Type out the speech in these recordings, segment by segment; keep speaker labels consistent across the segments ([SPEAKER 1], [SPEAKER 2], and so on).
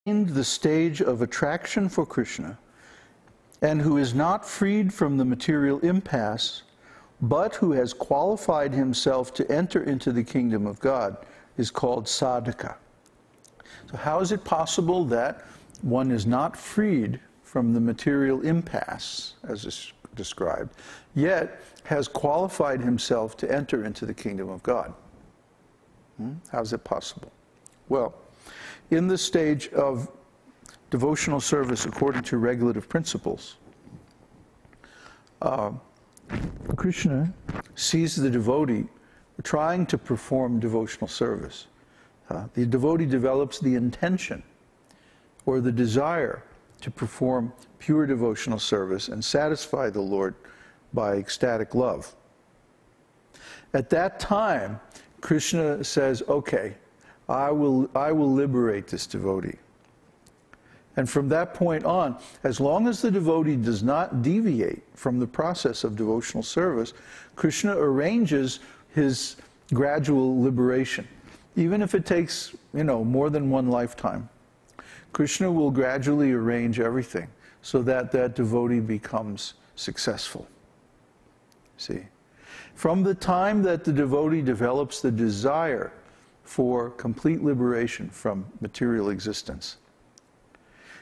[SPEAKER 1] the stage of attraction for Kṛṣṇa, and who is not freed from the material impasse, but who has qualified himself to enter into the kingdom of God, is called sadhaka. So how is it possible that one is not freed from the material impasse, as is described, yet has qualified himself to enter into the kingdom of God? How is it possible? Well, in the stage of devotional service according to regulative principles, Kṛṣṇa sees the devotee trying to perform devotional service. The devotee develops the intention or the desire to perform pure devotional service and satisfy the Lord by ecstatic love. At that time, Kṛṣṇa says, okay, I will liberate this devotee. And from that point on, as long as the devotee does not deviate from the process of devotional service, Kṛṣṇa arranges his gradual liberation. Even if it takes, more than one lifetime, Kṛṣṇa will gradually arrange everything so that that devotee becomes successful. See? From the time that the devotee develops the desire for complete liberation from material existence,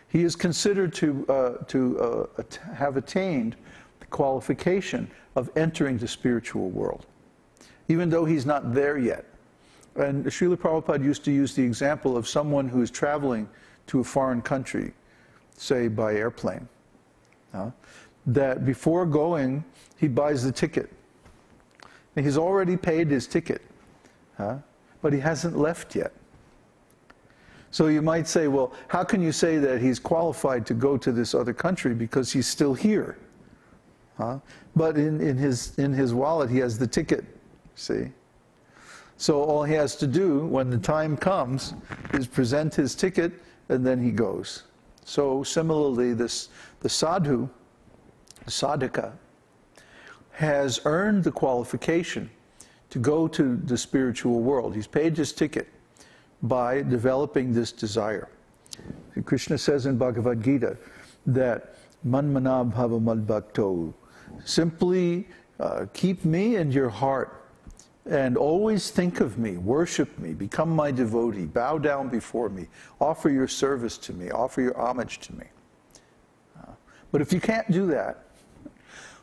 [SPEAKER 1] he is considered to have attained the qualification of entering the spiritual world, even though he's not there yet. And Śrīla Prabhupada used to use the example of someone who is traveling to a foreign country, say by airplane, that before going, he buys the ticket. And he's already paid his ticket, but he hasn't left yet. So you might say, well, how can you say that he's qualified to go to this other country because he's still here? But in his wallet, he has the ticket, see? So all he has to do when the time comes is present his ticket, and then he goes. So similarly, the sadhu, the sadhaka, has earned the qualification to go to the spiritual world. He's paid his ticket by developing this desire. And Kṛṣṇa says in Bhagavad-gītā that manmana bhava madbhakto, simply keep me in your heart and always think of me, worship me, become my devotee, bow down before me, offer your service to me, offer your homage to me. But if you can't do that,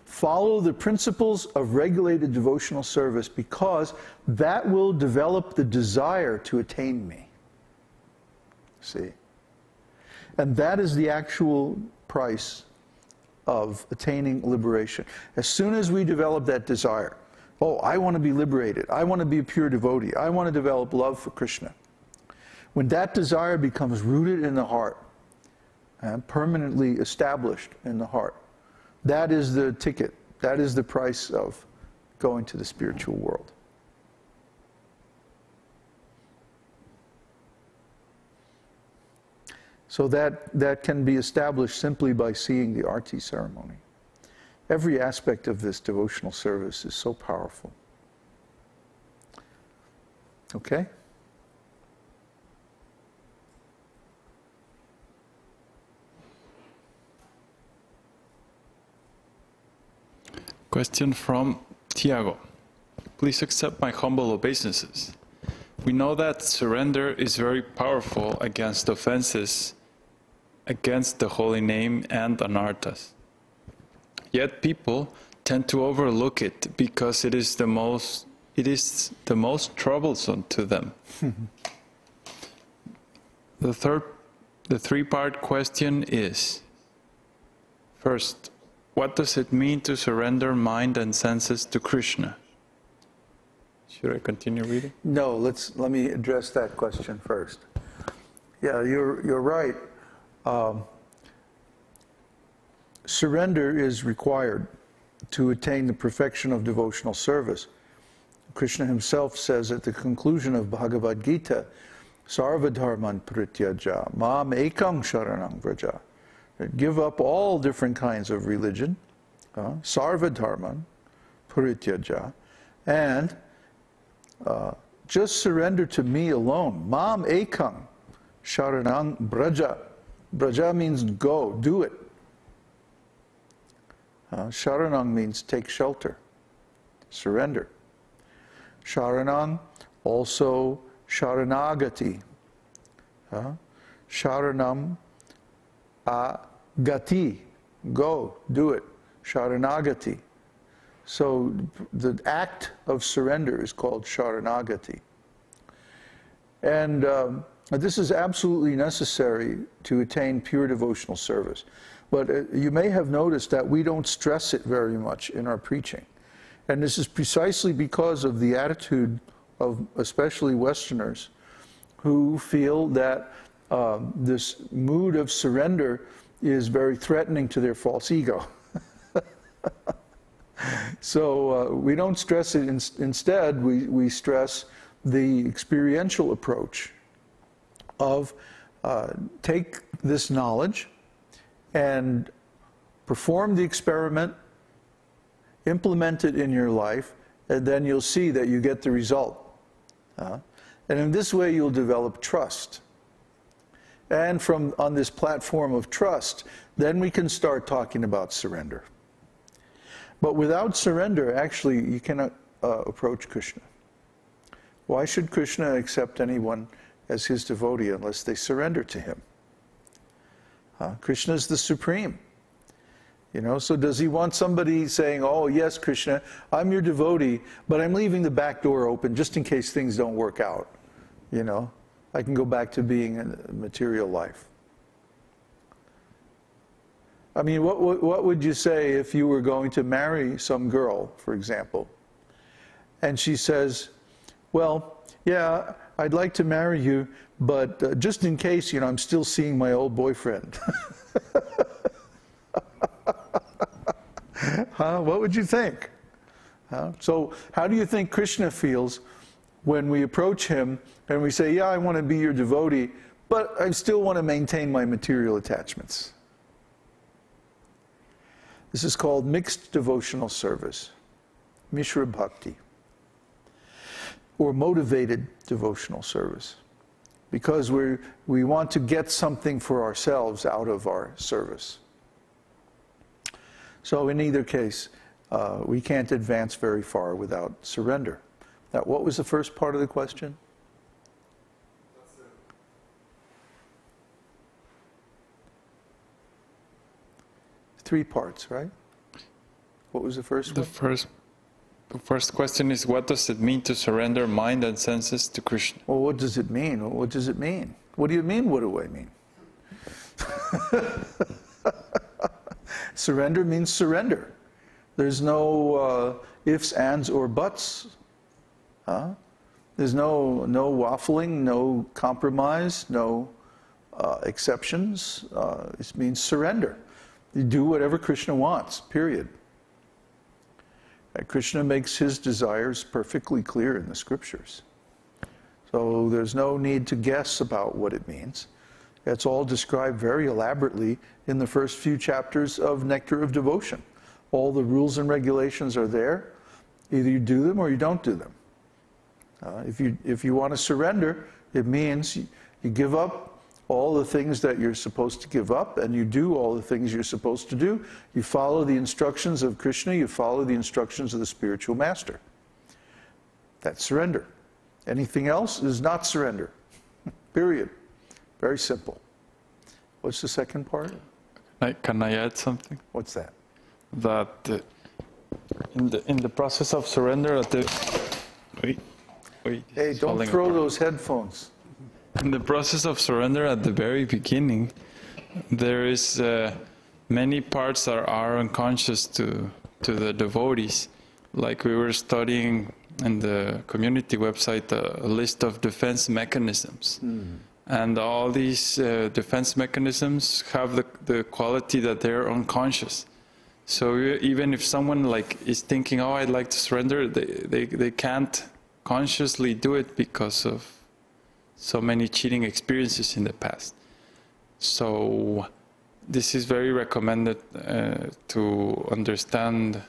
[SPEAKER 1] follow the principles of regulated devotional service, because that will develop the desire to attain me. See? And that is the actual price of attaining liberation. As soon as we develop that desire, oh, I want to be liberated, I want to be a pure devotee, I want to develop love for Kṛṣṇa. When that desire becomes rooted in the heart and permanently established in the heart, that is the ticket, that is the price of going to the spiritual world. So that can be established simply by seeing the arti ceremony. Every aspect of this devotional service is so powerful. Okay?
[SPEAKER 2] Question from Tiago. Please accept my humble obeisances. We know that surrender is very powerful against offenses, against the holy name and anarthas. Yet people tend to overlook it because it is the most troublesome to them. The three-part question is: first, what does it mean to surrender mind and senses to Kṛṣṇa? Should I continue reading?
[SPEAKER 1] No, let me address that question first. Yeah, you're right. Surrender is required to attain the perfection of devotional service. Kṛṣṇa himself says at the conclusion of Bhagavad-gītā, Sarva dharman prityaja, mam ekam sharanam vraja. Give up all different kinds of religion, sarva dharman prityaja, and just surrender to me alone, mam ekam, Sharanang braja. Braja means go, do it. Sharanang means take shelter, surrender. Sharanang, also Sharanagati. Sharanam agati, go, do it. Sharanagati. So the act of surrender is called Sharanagati. And this is absolutely necessary to attain pure devotional service. But you may have noticed that we don't stress it very much in our preaching. And this is precisely because of the attitude of especially Westerners who feel that this mood of surrender is very threatening to their false ego. So we don't stress it. Instead, we stress the experiential approach of take this knowledge and perform the experiment, implement it in your life, and then you'll see that you get the result. And in this way, you'll develop trust. And on this platform of trust, then we can start talking about surrender. But without surrender, actually, you cannot approach Kṛṣṇa. Why should Kṛṣṇa accept anyone as his devotee unless they surrender to him? Kṛṣṇa is the supreme. You know, so does he want somebody saying, oh, yes, Kṛṣṇa, I'm your devotee, but I'm leaving the back door open just in case things don't work out. You know, I can go back to being in material life. I mean, what would you say if you were going to marry some girl, for example, and she says, well, yeah, I'd like to marry you, but just in case, you know, I'm still seeing my old boyfriend. What would you think? So how do you think Kṛṣṇa feels when we approach him and we say, yeah, I want to be your devotee, but I still want to maintain my material attachments? This is called mixed devotional service, Mishra Bhakti, or motivated devotional service, because we want to get something for ourselves out of our service. So in either case, we can't advance very far without surrender. Now, what was the first part of the question? Three parts, right? What was the first one?
[SPEAKER 2] The first question is, what does it mean to surrender mind and senses to Kṛṣṇa?
[SPEAKER 1] Well, what does it mean? What does it mean? What do you mean, what do I mean? Surrender means surrender. There's no ifs, ands, or buts. There's no waffling, no compromise, no exceptions. It means surrender. You do whatever Kṛṣṇa wants, period. And Kṛṣṇa makes his desires perfectly clear in the scriptures. So there's no need to guess about what it means. It's all described very elaborately in the first few chapters of Nectar of Devotion. All the rules and regulations are there. Either you do them or you don't do them. If you want to surrender, it means you give up all the things that you're supposed to give up, and you do all the things you're supposed to do. You follow the instructions of Kṛṣṇa, you follow the instructions of the spiritual master. That's surrender. Anything else is not surrender. Period. Very simple. What's the second part?
[SPEAKER 2] Can I add something?
[SPEAKER 1] What's that?
[SPEAKER 2] That in the process of surrender,
[SPEAKER 1] Hey, don't throw those headphones.
[SPEAKER 2] In the process of surrender at the very beginning, there is many parts that are unconscious to the devotees. Like we were studying in the community website a list of defense mechanisms. And all these defense mechanisms have the quality that they're unconscious. So even if someone is thinking, oh, I'd like to surrender, they can't consciously do it because of so many cheating experiences in the past. So this is very recommended to understand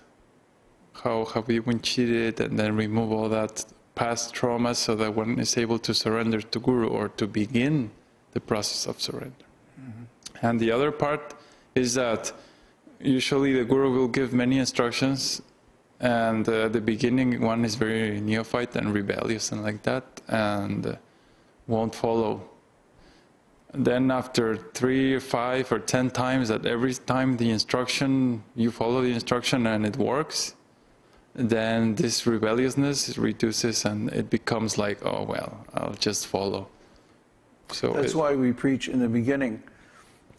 [SPEAKER 2] how have we been cheated, and then remove all that past trauma so that one is able to surrender to Guru or to begin the process of surrender. And the other part is that usually the Guru will give many instructions, and at the beginning one is very neophyte and rebellious and like that, and won't follow. Then after 3 or 5 or 10 times, that every time the instruction, you follow the instruction and it works, then this rebelliousness reduces and it becomes like, oh well, I'll just follow. So
[SPEAKER 1] that's why we preach in the beginning.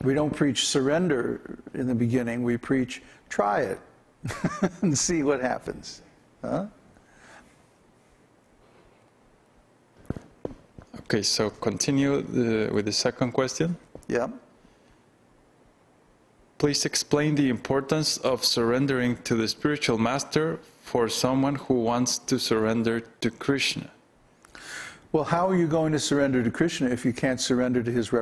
[SPEAKER 1] We don't preach surrender in the beginning, we preach try it and see what happens. Huh?
[SPEAKER 2] Okay, so continue with the second question.
[SPEAKER 1] Yeah.
[SPEAKER 2] Please explain the importance of surrendering to the spiritual master for someone who wants to surrender to Kṛṣṇa.
[SPEAKER 1] Well, how are you going to surrender to Kṛṣṇa if you can't surrender to his